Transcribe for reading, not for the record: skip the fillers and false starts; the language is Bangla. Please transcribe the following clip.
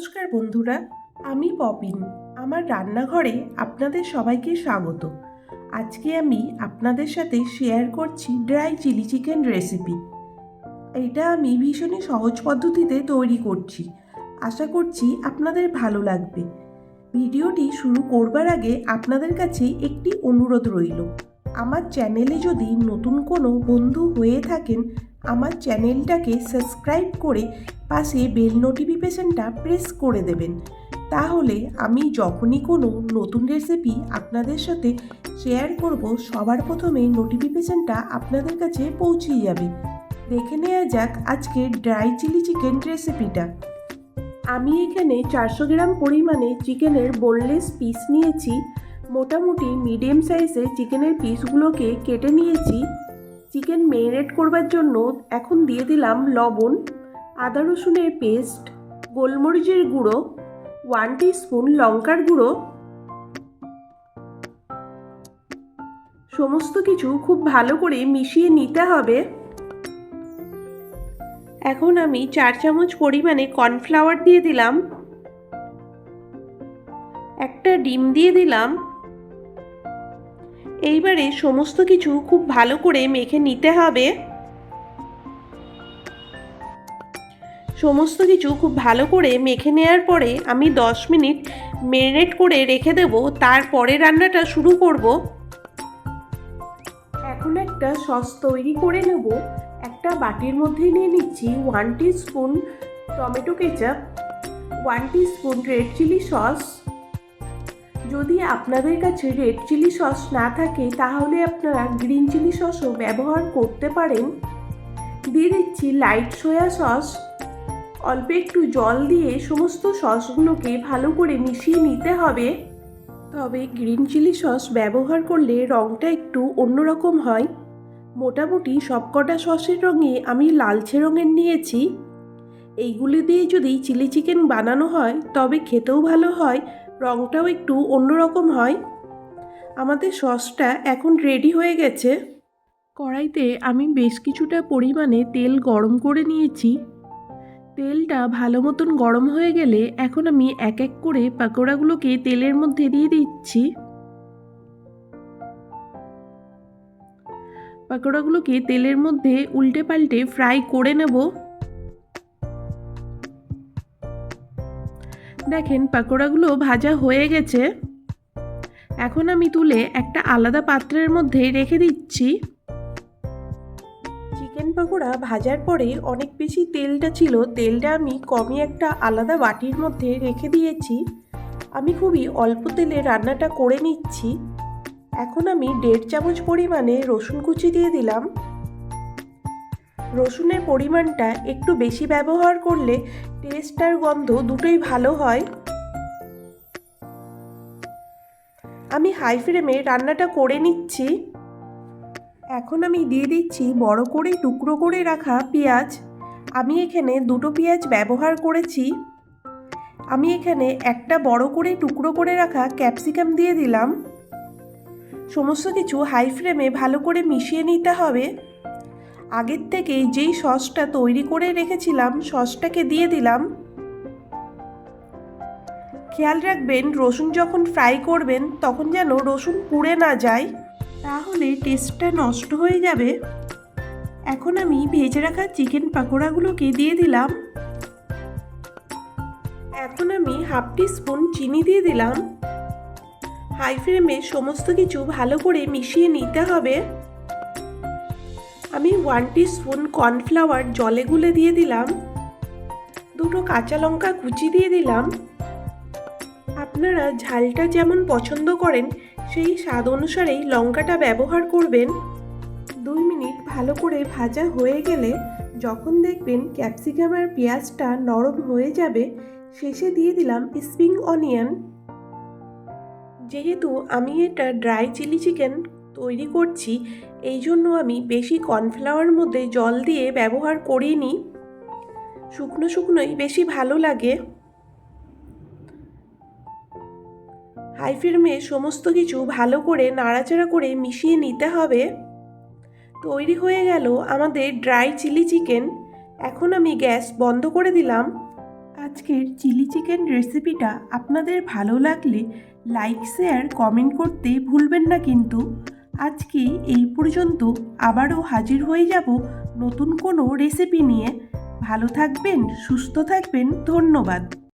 নমস্কার বন্ধুরা, আমি পপিন। আমার রান্নাঘরে আপনাদের সবাইকে স্বাগত। আজকে আমি আপনাদের সাথে শেয়ার করছি ড্রাই চিলি চিকেন রেসিপি। এটা আমি ভীষণই সহজ পদ্ধতিতে তৈরি করছি। আশা করছি আপনাদের ভালো লাগবে। ভিডিওটি শুরু করবার আগে আপনাদের কাছে একটি অনুরোধ রইল। আমার চ্যানেলে যদি নতুন কোনো বন্ধু হয়ে থাকেন, আমার চ্যানেলটাকে সাবস্ক্রাইব করে পাশে বেল নোটিফিকেশনটা প্রেস করে দেবেন। তাহলে আমি যখনই কোনো নতুন রেসিপি আপনাদের সাথে শেয়ার করব, সবার প্রথমে নোটিফিকেশনটা আপনাদের কাছে পৌঁছে যাবে। দেখে নেওয়া যাক আজকের ড্রাই চিলি চিকেন রেসিপিটা। আমি এখানে 400 গ্রাম পরিমাণে চিকেনের বোনলেস পিস নিয়েছি। মোটামুটি মিডিয়াম সাইজের চিকেনের পিসগুলোকে কেটে নিয়েছি। চিকেন ম্যারিনেট করবার জন্য এখন দিয়ে দিলাম লবণ, আদা রসুনের পেস্ট, গোলমরিচের গুঁড়ো, 1 টিস্পুন লঙ্কার গুঁড়ো। সমস্ত কিছু খুব ভালো করে মিশিয়ে নিতে হবে। এখন আমি 4 চামচ পরিমাণে কর্নফ্লাওয়ার দিয়ে দিলাম, একটা ডিম দিয়ে দিলাম। এইবারে সমস্ত কিছু খুব ভালো করে মেখে নিতে হবে। সমস্ত কিছু খুব ভালো করে মেখে নেওয়ার পরে আমি 10 মিনিট ম্যারিনেট করে রেখে দেব। তারপরে রান্নাটা শুরু করব। এখন একটা সস তৈরি করে নেব। একটা বাটির মধ্যে নিয়ে নিচ্ছি 1 teaspoon tomato ketchup, 1 teaspoon red chilli sauce. যদি আপনাদের কাছে রেড চিলি সস না থাকে তাহলে আপনারা গ্রিন চিলি সসও ব্যবহার করতে পারেন। দিয়ে দিচ্ছি লাইট সয়া সস। অল্প একটু জল দিয়ে সমস্ত সসগুলোকে ভালো করে মিশিয়ে নিতে হবে। তবে গ্রিন চিলি সস ব্যবহার করলে রঙটা একটু অন্যরকম হয়। মোটামুটি সবকটা সসের রঙে আমি লালচে রঙের নিয়েছি। এইগুলি দিয়ে যদি চিলি চিকেন বানানো হয় তবে খেতেও ভালো হয়, রঙটাও একটু অন্যরকম হয়। আমাদের সসটা এখন রেডি হয়ে গেছে। কড়াইতে আমি বেশ কিছুটা পরিমাণে তেল গরম করে নিয়েছি। তেলটা ভালো মতন গরম হয়ে গেলে এখন আমি এক এক করে পাকোড়াগুলোকে তেলের মধ্যে দিয়ে দিচ্ছি। পাকোড়াগুলোকে তেলের মধ্যে উল্টে পাল্টে ফ্রাই করে নেব। দেখেন পাকোড়াগুলো ভাজা হয়ে গেছে। এখন আমি তুলে একটা আলাদা পাত্রের মধ্যে রেখে দিচ্ছি। চিকেন পকোড়া ভাজার পরে অনেক বেশি তেলটা ছিল, তেলটা আমি কমিয়ে একটা আলাদা বাটির মধ্যে রেখে দিয়েছি। আমি খুবই অল্প তেলে রান্নাটা করে নিচ্ছি। এখন আমি 1.5 চামচ পরিমাণে রসুন কুচি দিয়ে দিলাম। রসুনের পরিমাণটা একটু বেশি ব্যবহার করলে টেস্ট আর গন্ধ দুটোই ভালো হয়। আমি হাই ফ্লেমে রান্নাটা করে নিচ্ছি। এখন আমি দিয়ে দিচ্ছি বড় করে টুকরো করে রাখা পেঁয়াজ। আমি এখানে 2টো পেঁয়াজ ব্যবহার করেছি। আমি এখানে একটা বড় করে টুকরো করে রাখা ক্যাপসিকাম দিয়ে দিলাম। সমস্ত কিছু হাই ফ্লেমে ভালো করে মিশিয়ে নিতে হবে। আগের থেকে যেই সসটা তৈরি করে রেখেছিলাম সসটাকে দিয়ে দিলাম। খেয়াল রাখবেন রসুন যখন ফ্রাই করবেন তখন যেন রসুন পুড়ে না যায়, তাহলে টেস্টটা নষ্ট হয়ে যাবে। এখন আমি ভেজে রাখা চিকেন পাকোড়াগুলোকে দিয়ে দিলাম। এখন আমি 1/2 টিস্পুন চিনি দিয়ে দিলাম। হাই ফ্লেমে সমস্ত কিছু ভালো করে মিশিয়ে নিতে হবে। আমি 1 টিস্পুন কর্নফ্লাওয়ার জলে গুলে দিয়ে দিলাম। 2টো কাঁচা লঙ্কা কুচি দিয়ে দিলাম। আপনারা ঝালটা যেমন পছন্দ করেন সেই স্বাদ অনুসারেই লঙ্কাটা ব্যবহার করবেন। 2 মিনিট ভালো করে ভাজা হয়ে গেলে যখন দেখবেন ক্যাপসিকাম আর পেঁয়াজটা নরম হয়ে যাবে, শেষে দিয়ে দিলাম স্প্রিং অনিয়ন। যেহেতু আমি এটা ড্রাই চিলি চিকেন তৈরি করছি, এই জন্য আমি বেশি কর্নফ্লাওয়ার মধ্যে জল দিয়ে ব্যবহার করিনি। শুকনো শুকনোই বেশি ভালো লাগে। হাই ফ্লেমে সমস্ত কিছু ভালো করে নাড়াচাড়া করে মিশিয়ে নিতে হবে। তৈরি হয়ে গেল আমাদের ড্রাই চিলি চিকেন। এখন আমি গ্যাস বন্ধ করে দিলাম। আর আজকের চিলি চিকেন রেসিপিটা আপনাদের ভালো লাগলে লাইক শেয়ার কমেন্ট করতে ভুলবেন না কিন্তু। আজকে এই পর্যন্ত, আবারও হাজির হয়ে যাব নতুন কোনো রেসিপি নিয়ে। ভালো থাকবেন, সুস্থ থাকবেন, ধন্যবাদ।